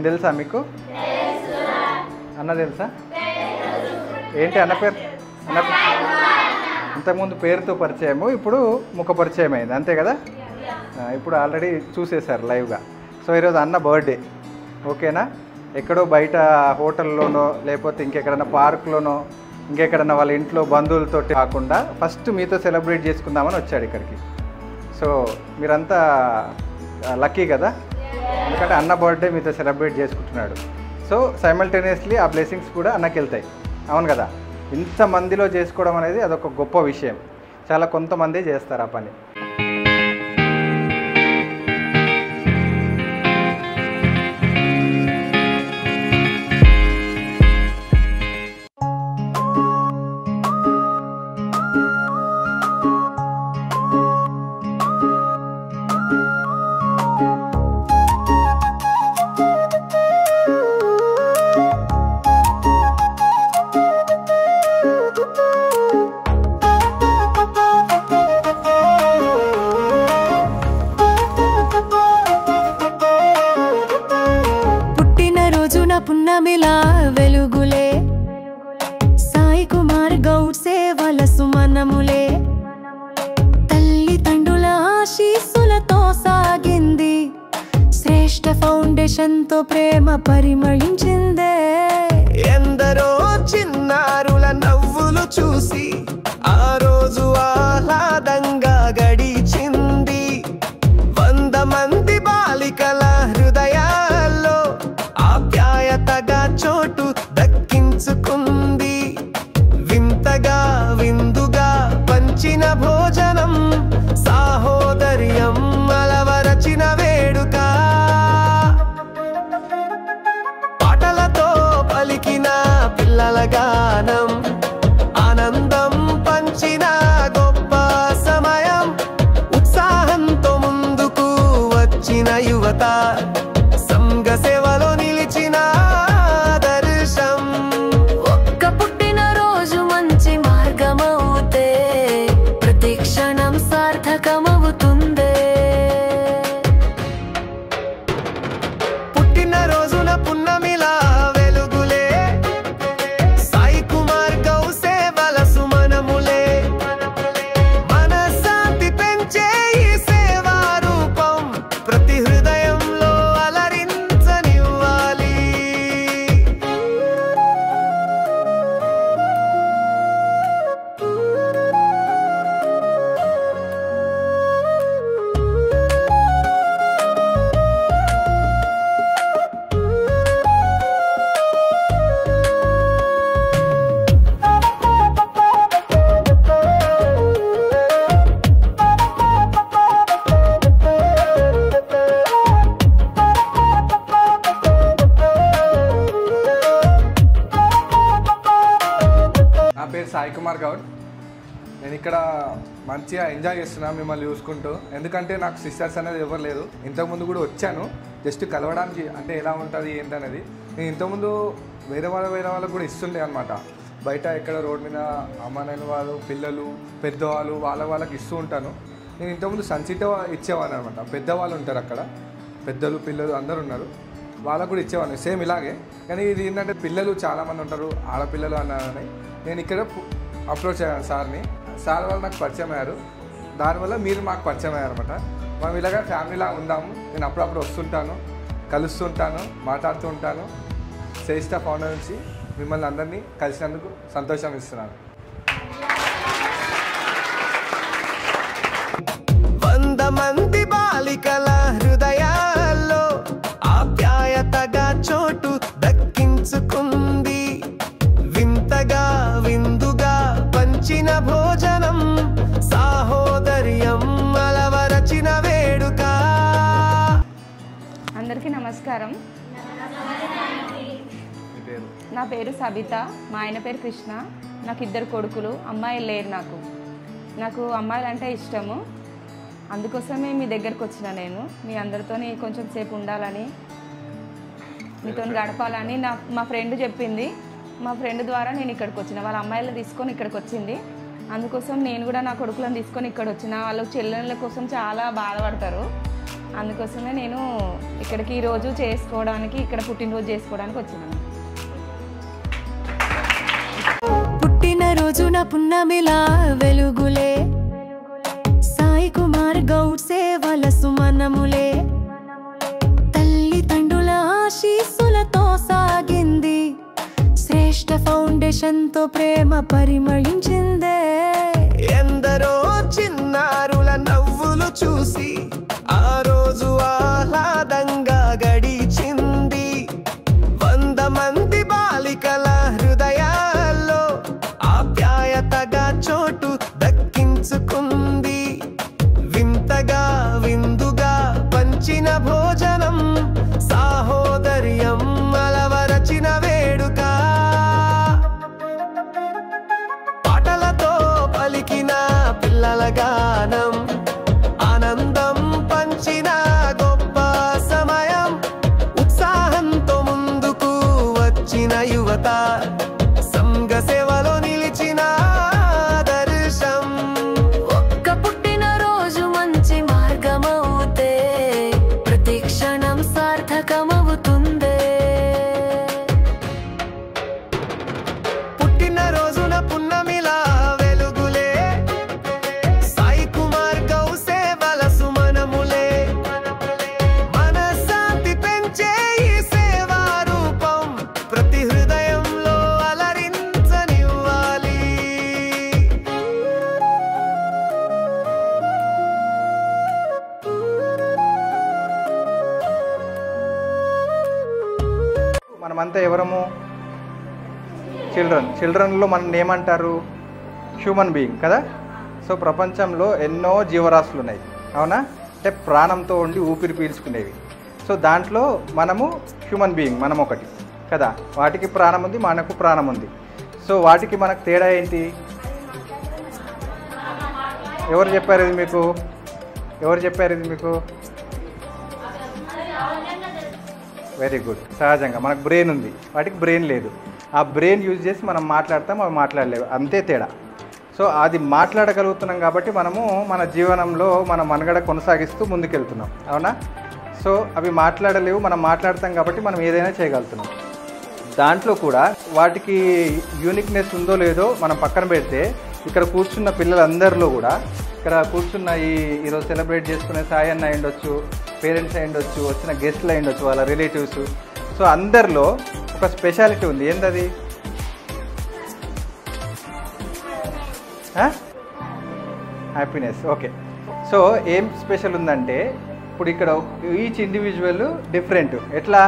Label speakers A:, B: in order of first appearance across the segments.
A: తెలుసా మీకు? అన్న తెలుసా? ఏంటి అన్న పేరు? అన్న ఇంతకుముందు పేరుతో పరిచయము, ఇప్పుడు ముఖ పరిచయం అయింది, అంతే కదా? ఇప్పుడు ఆల్రెడీ చూసేశారు లైవ్గా. సో ఈరోజు అన్న బర్త్డే, ఓకేనా? ఎక్కడో బయట హోటల్లోనో లేకపోతే ఇంకెక్కడన్నా పార్క్లోనో ఇంకెక్కడన్నా వాళ్ళ ఇంట్లో బంధువులతో కాకుండా ఫస్ట్ మీతో సెలబ్రేట్ చేసుకుందామని వచ్చాడు ఇక్కడికి. సో మీరంతా లక్కీ కదా, ఎందుకంటే అన్న బర్త్డే మీతో సెలబ్రేట్ చేసుకుంటున్నాడు. సో సైమల్టేనియస్లీ ఆ బ్లెస్సింగ్స్ కూడా అన్నకి వెళ్తాయి, అవును కదా? ఇంతమందిలో చేసుకోవడం అనేది అదొక గొప్ప విషయం. చాలా కొంతమంది చేస్తారు ఆ పని.
B: పున్నమిలా వెలుగులే సాయి కుమార్ గౌడ్ సేవల సుమనములే తల్లిదండ్రుల ఆశీస్సులతో సాగింది శ్రేష్ఠ ఫౌండేషన్ తో ప్రేమ పరిమళించిందే ఎందరో చిన్నారుల నవ్వులు చూసి ఆ రోజు ఆహ్లాదంగా గడిచింది 100 మంది బాలికల హృదయాల్లో ఆప్యాయతగా చోటు దక్కించుకుంది వింతగా విందుగా పంచిన భోజనం సాహోదర్యం అలవరచిన వేడుక పాటలతో పలికిన పిల్లల గానం ఆనందం పంచిన గొప్ప సమయం ఉత్సాహంతో ముందుకు వచ్చిన యువత సంఘ సేవలో నిలిచిన దర్శం ఒక్క పుట్టిన రోజు మంచి మార్గమవుతే ప్రతి క్షణం సార్థకమవుతుందే పుట్టిన రోజున పున్నమిలా వెలుగులే సాయి కుమార్ గౌడ్ సేవల సుమనములే మనశ్శాంతి పెంచే ఈ సేవా రూపం ప్రతి హృదయంలో అలరించనివ్వాలి
C: నా పేరు సాయి కుమార్ గౌడ్. నేను ఇక్కడ మంచిగా ఎంజాయ్ చేస్తున్నా మిమ్మల్ని చూసుకుంటూ, ఎందుకంటే నాకు సిస్టర్స్ అనేది ఎవరు లేరు. ఇంతకుముందు కూడా వచ్చాను జస్ట్ కలవడానికి, అంటే ఎలా ఉంటుంది ఏంటనేది. నేను ఇంతకుముందు వేరే వాళ్ళకు కూడా ఇస్తుండే అనమాట. బయట ఎక్కడ రోడ్ మీద అమ్మానైన వాళ్ళు పిల్లలు పెద్దవాళ్ళు వాళ్ళకి ఇస్తూ ఉంటాను. నేను ఇంతకుముందు సన్సిట్ ఇచ్చేవాను అనమాట. పెద్దవాళ్ళు ఉంటారు అక్కడ, పెద్దలు పిల్లలు అందరు ఉన్నారు, వాళ్ళకు కూడా ఇచ్చేవాడిని సేమ్ ఇలాగే. కానీ ఇది ఏంటంటే పిల్లలు చాలామంది ఉంటారు, ఆడపిల్లలు అన్నారని నేను ఇక్కడ అప్రోచ్ అయ్యాను సార్ని. సార్ వాళ్ళు నాకు పరిచయం అయ్యారు, దానివల్ల మీరు మాకు పరిచయం అయ్యారు అనమాట. మనం ఇలాగ ఫ్యామిలీలా ఉందాము. నేను అప్పుడప్పుడు వస్తుంటాను, కలుస్తుంటాను, మాట్లాడుతూ ఉంటాను. శ్రేష్ఠ ఫౌండర్ నుంచి మిమ్మల్ని అందరినీ కలిసినందుకు సంతోషం ఇస్తున్నాను.
B: 100 మంది బాలికల హృదయాల్లో ఆప్యాయతగా చోటు దక్కించుకుంది వింతగా విందుగా పంచిన భోజనం సాహోదర్యం అలవరచిన వేడుక.
D: అందరికీ నమస్కారం. నా పేరు సబిత, మా ఆయన పేరు కృష్ణ. నాకు 2 కొడుకులు, అమ్మాయిలు లేరు. నాకు అమ్మాయిలు అంటే ఇష్టము, అందుకోసమే మీ దగ్గరకు వచ్చిన. నేను మీ అందరితో కొంచెం సేపు ఉండాలని, మీతో గడపాలని మా ఫ్రెండ్ చెప్పింది. మా ఫ్రెండ్ ద్వారా నేను ఇక్కడికి వచ్చిన. వాళ్ళ అమ్మాయిలు తీసుకొని ఇక్కడికి వచ్చింది, అందుకోసం నేను కూడా నా కొడుకులను తీసుకొని ఇక్కడ వచ్చిన. వాళ్ళు చెల్లెళ్ళ కోసం చాలా బాధపడతారు. అందుకోసమే నేను ఇక్కడికి ఈరోజు చేసుకోవడానికి, ఇక్కడ పుట్టినరోజు చేసుకోవడానికి వచ్చినాను.
E: పుట్టినరోజున పున్నమిలా వెలుగులే, సాయి కుమార్ గౌడ్ సేవల సుమనములే, తల్లిదండ్రుల ఆశీస్సులతో సాగింది, శ్రేష్ఠ ఫౌండేషన్తో ప్రేమ పరిమళించిందే.
B: ఎందరో చిన్నారుల నవ్వులు చూసి ఆ రోజు ఆహ్లాదంగా గడిచింది. 100 మంది బాలికల హృదయాల్లో ఆప్యాయతగా చోటు దక్కించుకుంది. వింతగా విందుగా పంచిన భోజనం, సాహోదర్యం అలవరచిన వేడుక, పాటలతో పలికిన పిల్లల గానం, ఆనందం పంచిన గొప్ప సమయం, ఉత్సాహంతో ముందుకు వచ్చిన యువత, సంఘ సేవలో నిలిచిన దర్శం.
E: ఒక్క పుట్టినరోజు మంచి మార్గమవుతే ప్రతి క్షణం సార్థకమవుతుందే.
B: పుట్టినరోజున పున్నమిలా వెలుగులే, సాయి కుమార్ గౌడ్ సేవల సుమనములే, మనశ్శాంతి పెంచే ఈ సేవా రూపం ప్రతి హృదయంలో అలరించనివ్వాలి.
A: మనమంతా ఎవరము? చిల్డ్రన్లో మనం ఏమంటారు? హ్యూమన్ బీయింగ్ కదా. సో ప్రపంచంలో ఎన్నో జీవరాశులు ఉన్నాయి, అవునా? అంటే ప్రాణంతో ఉండి ఊపిరి పీల్చుకునేవి. సో దాంట్లో మనము హ్యూమన్ బీయింగ్, మనం ఒకటి కదా. వాటికి ప్రాణం ఉంది, మనకు ప్రాణం ఉంది. సో వాటికి మనకు తేడా ఏంటి? ఎవరు చెప్పారు ఇది మీకు? Very good. సహజంగా మనకు బ్రెయిన్ ఉంది, వాటికి బ్రెయిన్ లేదు. ఆ బ్రెయిన్ యూజ్ చేసి మనం మాట్లాడతాం, అవి మాట్లాడలేవు, అంతే తేడా. సో అది మాట్లాడగలుగుతున్నాం కాబట్టి మనము మన జీవనంలో మన మనుగడ కొనసాగిస్తూ ముందుకెళ్తున్నాం, అవునా? సో అవి మాట్లాడలేవు, మనం మాట్లాడతాం కాబట్టి మనం ఏదైనా చేయగలుగుతున్నాం. దాంట్లో కూడా వాటికి యూనిక్నెస్ ఉందో లేదో మనం పక్కన పెడితే, ఇక్కడ కూర్చున్న పిల్లలందరిలో కూడా, ఇక్కడ కూర్చున్న ఈరోజు సెలబ్రేట్ చేసుకునే సాయి అన్న అయ్యుండొచ్చు, పేరెంట్స్ అయ్యుండొచ్చు, వచ్చిన గెస్ట్లు అయ్యుండొచ్చు, వాళ్ళ రిలేటివ్స్. సో అందరిలో ఒక స్పెషాలిటీ ఉంది. ఏంటది? హ్యాపీనెస్. ఓకే. సో ఏం స్పెషల్ ఉందంటే, ఇప్పుడు ఇక్కడ ఈచ్ ఇండివిజువల్ డిఫరెంట్. ఎట్లా?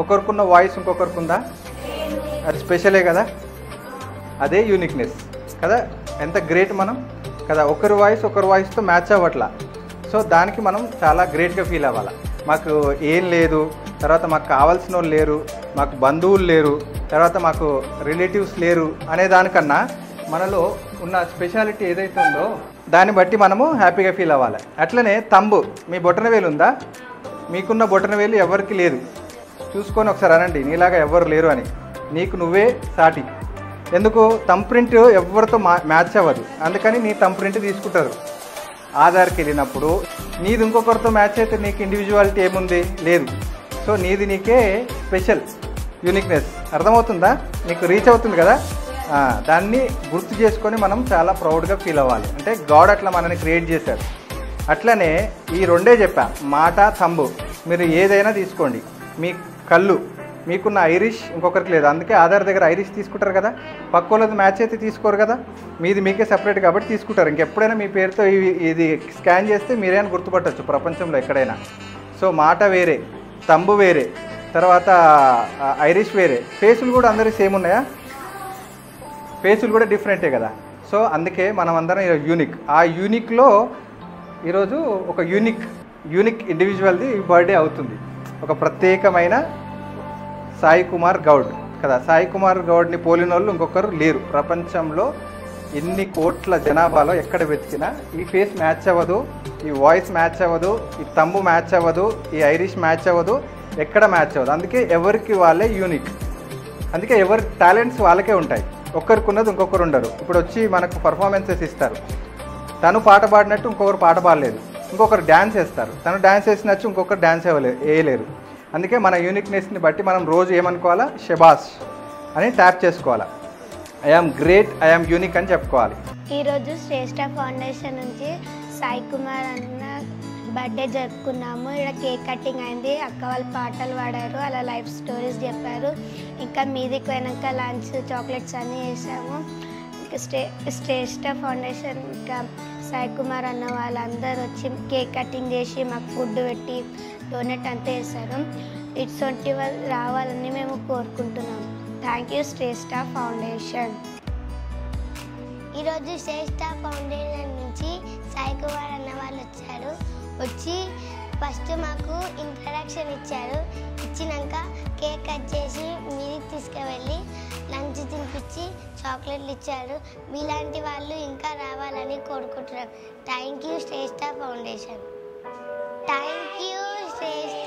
A: ఒకరికున్న వాయిస్ ఇంకొకరికి ఉందా? అది స్పెషలే కదా, అదే యూనిక్నెస్ కదా. ఎంత గ్రేట్ మనం కదా. ఒకరి వాయిస్తో మ్యాచ్ అవ్వట్లా. సో దానికి మనం చాలా గ్రేట్గా ఫీల్ అవ్వాలి. మాకు ఏం లేదు, తర్వాత మాకు కావాల్సిన వాళ్ళు లేరు, మాకు బంధువులు లేరు, తర్వాత మాకు రిలేటివ్స్ లేరు అనే దానికన్నా మనలో ఉన్న స్పెషాలిటీ ఏదైతే ఉందో దాన్ని బట్టి మనము హ్యాపీగా ఫీల్ అవ్వాలి. అట్లనే తంబు, మీ బొటనవేలు ఉందా? మీకున్న బొటనవేలు ఎవరికి లేదు. చూసుకొని ఒకసారి అనండి, నీలాగా ఎవరు లేరు అని. నీకు నువ్వే సాటి. ఎందుకు? థంబ్ ప్రింట్ ఎవరితో మ్యాచ్ అవ్వదు, అందుకని నీ థంబ్ ప్రింట్ తీసుకుంటారు. ఆధార్కి వెళ్ళినప్పుడు నీది ఇంకొకరితో మ్యాచ్ అయితే నీకు ఇండివిజువాలిటీ ఏముంది? లేదు. సో నీది నీకే స్పెషల్ యూనిక్నెస్. అర్థమవుతుందా? నీకు రీచ్ అవుతుంది కదా. దాన్ని గుర్తు చేసుకొని మనం చాలా ప్రౌడ్గా ఫీల్ అవ్వాలి. అంటే గాడ్ అట్లా మనని క్రియేట్ చేశాడు. అట్లనే ఈ రెండే చెప్పా, మాట, థంబు. మీరు ఏదైనా తీసుకోండి. మీ కళ్ళు, మీకున్న ఐరిష్ ఇంకొకరికి లేదు, అందుకే ఆధార్ దగ్గర ఐరిష్ తీసుకుంటారు కదా. పక్క వాళ్ళది మ్యాచ్ అయితే తీసుకోరు కదా, మీది మీకే సపరేట్ కాబట్టి తీసుకుంటారు. ఇంకెప్పుడైనా మీ పేరుతో ఇది స్కాన్ చేస్తే మీరేనా గుర్తుపట్టచ్చు ప్రపంచంలో ఎక్కడైనా. సో మాట వేరే, తంబు వేరే, తర్వాత ఐరిష్ వేరే. ఫేసులు కూడా అందరూ సేమ్ ఉన్నాయా? ఫేసులు కూడా డిఫరెంటే కదా. సో అందుకే మనం అందరం యూనిక్. ఆ యూనిక్లో ఈరోజు ఒక యూనిక్ ఇండివిజువల్ది బర్త్డే అవుతుంది. ఒక ప్రత్యేకమైన సాయి కుమార్ గౌడ్ కదా. సాయి కుమార్ గౌడ్ని పోలిన వాళ్ళు ఇంకొకరు లేరు ప్రపంచంలో. ఎన్ని కోట్ల జనాభాలో ఎక్కడ వెతికినా ఈ ఫేస్ మ్యాచ్ అవ్వదు, ఈ వాయిస్ మ్యాచ్ అవ్వదు, ఈ తంబు మ్యాచ్ అవ్వదు, ఈ ఐరిష్ మ్యాచ్ అవ్వదు, ఎక్కడ మ్యాచ్ అవ్వదు. అందుకే ఎవరికి వాళ్ళే యూనిక్. అందుకే ఎవరి టాలెంట్స్ వాళ్ళకే ఉంటాయి. ఒక్కరికి ఉన్నది ఇంకొకరు ఉండరు. ఇప్పుడు వచ్చి మనకు పర్ఫార్మెన్సెస్ ఇస్తారు. తను పాట పాడినట్టు ఇంకొకరు పాట పాడలేదు. ఇంకొకరు డ్యాన్స్ వేస్తారు. తను డ్యాన్స్ వేసినచ్చు ఇంకొకరు డ్యాన్స్ వేయలేరు. అందుకే మన యూనిక్నెస్ని బట్టి మనం రోజు ఏమనుకోవాలా, షబాష్ అని ట్యాప్ చేసుకోవాలా. ఐఆమ్ గ్రేట్, ఐఆమ్ యూనిక్ అని చెప్పుకోవాలి.
F: ఈరోజు శ్రేష్ఠ ఫౌండేషన్ నుంచి సాయి కుమార్ అన్న బర్త్డే జరుపుకున్నాము. ఇక్కడ కేక్ కటింగ్ అయింది, అక్క వాళ్ళు పాటలు పాడారు, అలా లైఫ్ స్టోరీస్ చెప్పారు. ఇంకా మీదికి పోయినాక లంచ్ చాక్లెట్స్ అన్నీ వేసాము. ఇంకా శ్రేష్ఠ ఫౌండేషన్ ఇంకా సాయి కుమార్ అన్న వాళ్ళందరూ వచ్చి కేక్ కటింగ్ చేసి మాకు ఫుడ్ పెట్టి డొనేట్ అంతా చేశారు. ఇటువంటి వాళ్ళు రావాలని మేము కోరుకుంటున్నాము. Thank you Shreshta foundation. ఈరోజు శ్రేష్ఠ ఫౌండేషన్ నుంచి సాయి కుమార్ అన్న వాళ్ళు వచ్చారు. వచ్చి ఫస్ట్ మాకు ఇంట్రడక్షన్ ఇచ్చారు. ఇచ్చినాక కేక్ కట్ చేసి మీదికి తీసుకువెళ్ళి లంచ్ తినిపించి చాక్లెట్లు ఇచ్చారు. మీలాంటి వాళ్ళు ఇంకా రావాలని కోరుకుంటున్నాం. Thank you Shreshta foundation. Thank you Shreshtha